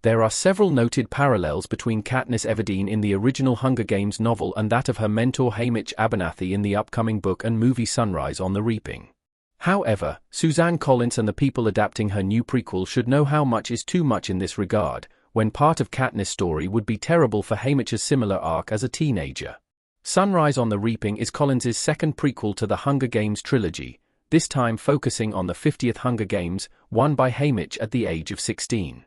There are several noted parallels between Katniss Everdeen in the original Hunger Games novel and that of her mentor Haymitc Abernathy in the upcoming book and movie Sunrise on the Reaping. However, Suzanne Collins and the people adapting her new prequel should know how much is too much in this regard, when part of Katniss' story would be terrible for Haymitc's similar arc as a teenager. Sunrise on the Reaping is Collins' second prequel to the Hunger Games trilogy, this time focusing on the 50th Hunger Games, won by Haymitc at the age of 16.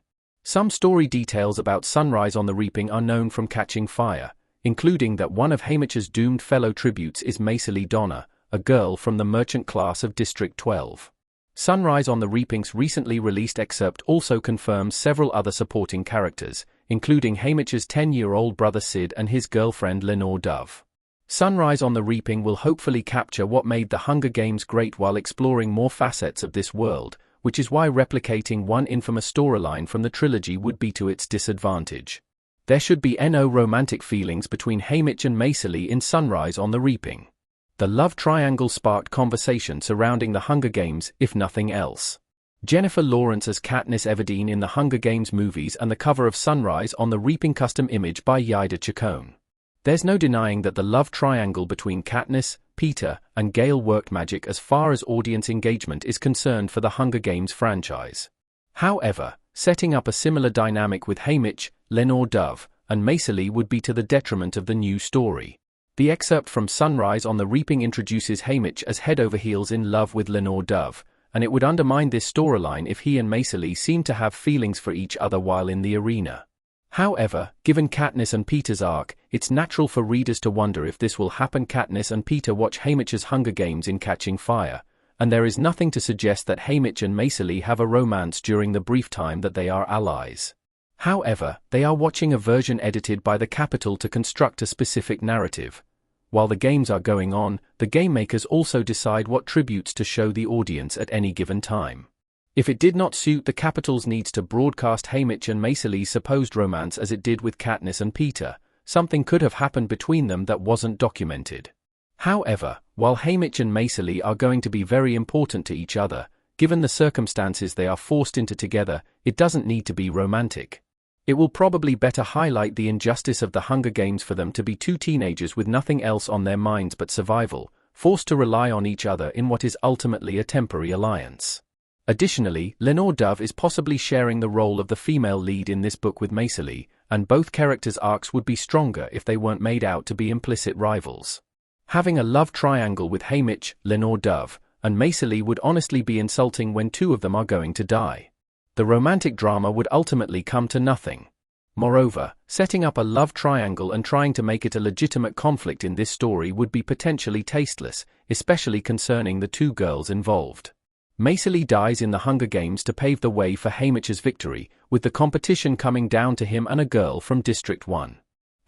Some story details about Sunrise on the Reaping are known from Catching Fire, including that one of Haymitc's doomed fellow tributes is Maisily Donna, a girl from the merchant class of District 12. Sunrise on the Reaping's recently released excerpt also confirms several other supporting characters, including Haymitc's 10-year-old brother Sid and his girlfriend Lenore Dove. Sunrise on the Reaping will hopefully capture what made the Hunger Games great while exploring more facets of this world, which is why replicating one infamous storyline from the trilogy would be to its disadvantage. There should be no romantic feelings between Haymitc and Maisily in Sunrise on the Reaping. The love triangle sparked conversation surrounding the Hunger Games, if nothing else. Jennifer Lawrence as Katniss Everdeen in the Hunger Games movies and the cover of Sunrise on the Reaping custom image by Yida Chacon. There's no denying that the love triangle between Katniss, Peter, and Gale worked magic as far as audience engagement is concerned for the Hunger Games franchise. However, setting up a similar dynamic with Haymitc, Lenore Dove, and Maisily would be to the detriment of the new story. The excerpt from Sunrise on the Reaping introduces Haymitc as head over heels in love with Lenore Dove, and it would undermine this storyline if he and Maisily seemed to have feelings for each other while in the arena. However, given Katniss and Peter's arc, it's natural for readers to wonder if this will happen. Katniss and Peter watch Haymitc's Hunger Games in Catching Fire, and there is nothing to suggest that Haymitc and Maisily have a romance during the brief time that they are allies. However, they are watching a version edited by the Capitol to construct a specific narrative. While the games are going on, the game makers also decide what tributes to show the audience at any given time. If it did not suit the Capitol's needs to broadcast Haymitc and Maisily's supposed romance as it did with Katniss and Peter, something could have happened between them that wasn't documented. However, while Haymitc and Maisily are going to be very important to each other, given the circumstances they are forced into together, it doesn't need to be romantic. It will probably better highlight the injustice of the Hunger Games for them to be two teenagers with nothing else on their minds but survival, forced to rely on each other in what is ultimately a temporary alliance. Additionally, Lenore Dove is possibly sharing the role of the female lead in this book with Maisily, and both characters' arcs would be stronger if they weren't made out to be implicit rivals. Having a love triangle with Haymitc, Lenore Dove, and Maisily would honestly be insulting when two of them are going to die. The romantic drama would ultimately come to nothing. Moreover, setting up a love triangle and trying to make it a legitimate conflict in this story would be potentially tasteless, especially concerning the two girls involved. Maisily dies in the Hunger Games to pave the way for Haymitc's victory, with the competition coming down to him and a girl from District 1.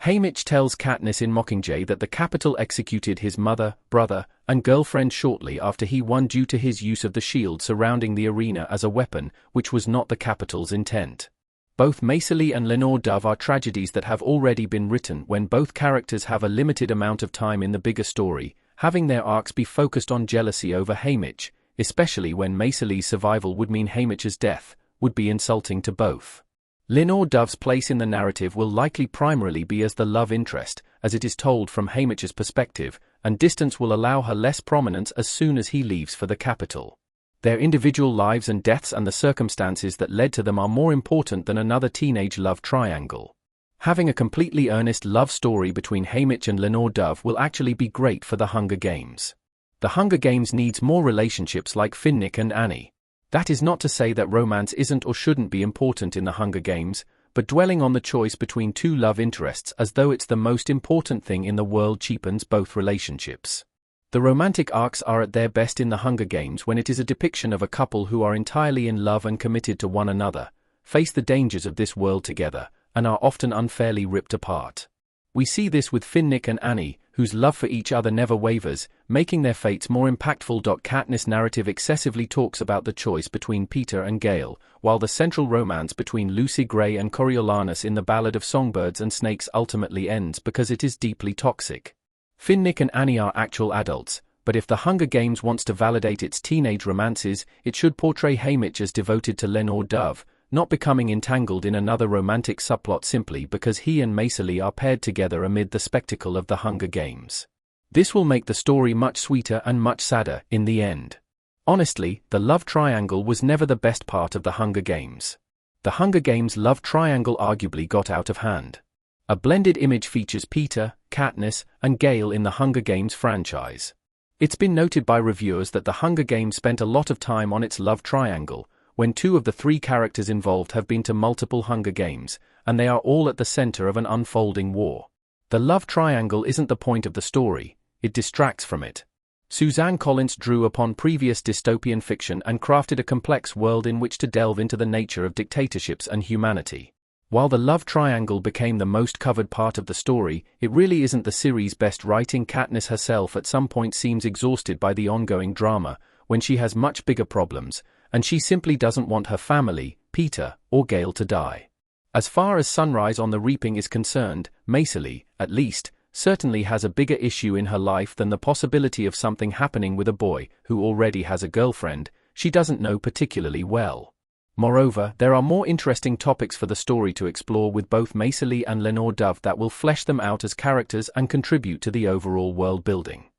Haymitc tells Katniss in Mockingjay that the Capitol executed his mother, brother, and girlfriend shortly after he won due to his use of the shield surrounding the arena as a weapon, which was not the Capitol's intent. Both Maisily and Lenore Dove are tragedies that have already been written when both characters have a limited amount of time in the bigger story, having their arcs be focused on jealousy over Haymitc, especially when Maisily's survival would mean Haymitc's death, would be insulting to both. Lenore Dove's place in the narrative will likely primarily be as the love interest, as it is told from Haymitc's perspective, and distance will allow her less prominence as soon as he leaves for the Capitol. Their individual lives and deaths and the circumstances that led to them are more important than another teenage love triangle. Having a completely earnest love story between Haymitc and Lenore Dove will actually be great for the Hunger Games. The Hunger Games needs more relationships like Finnick and Annie. That is not to say that romance isn't or shouldn't be important in the Hunger Games, but dwelling on the choice between two love interests as though it's the most important thing in the world cheapens both relationships. The romantic arcs are at their best in the Hunger Games when it is a depiction of a couple who are entirely in love and committed to one another, face the dangers of this world together, and are often unfairly ripped apart. We see this with Finnick and Annie, whose love for each other never wavers, making their fates more impactful. Katniss' narrative excessively talks about the choice between Peter and Gale, while the central romance between Lucy Gray and Coriolanus in the Ballad of Songbirds and Snakes ultimately ends because it is deeply toxic. Finnick and Annie are actual adults, but if the Hunger Games wants to validate its teenage romances, it should portray Haymitc as devoted to Lenore Dove, not becoming entangled in another romantic subplot simply because he and Maisily are paired together amid the spectacle of the Hunger Games. This will make the story much sweeter and much sadder in the end. Honestly, the love triangle was never the best part of the Hunger Games. The Hunger Games love triangle arguably got out of hand. A blended image features Peter, Katniss, and Gale in the Hunger Games franchise. It's been noted by reviewers that the Hunger Games spent a lot of time on its love triangle, when 2 of the 3 characters involved have been to multiple Hunger Games, and they are all at the center of an unfolding war. The love triangle isn't the point of the story, it distracts from it. Suzanne Collins drew upon previous dystopian fiction and crafted a complex world in which to delve into the nature of dictatorships and humanity. While the love triangle became the most covered part of the story, it really isn't the series' best writing. Katniss herself at some point seems exhausted by the ongoing drama, when she has much bigger problems, and she simply doesn't want her family, Peter, or Gale to die. As far as Sunrise on the Reaping is concerned, Maisily, at least, certainly has a bigger issue in her life than the possibility of something happening with a boy who already has a girlfriend she doesn't know particularly well. Moreover, there are more interesting topics for the story to explore with both Maisily and Lenore Dove that will flesh them out as characters and contribute to the overall world building.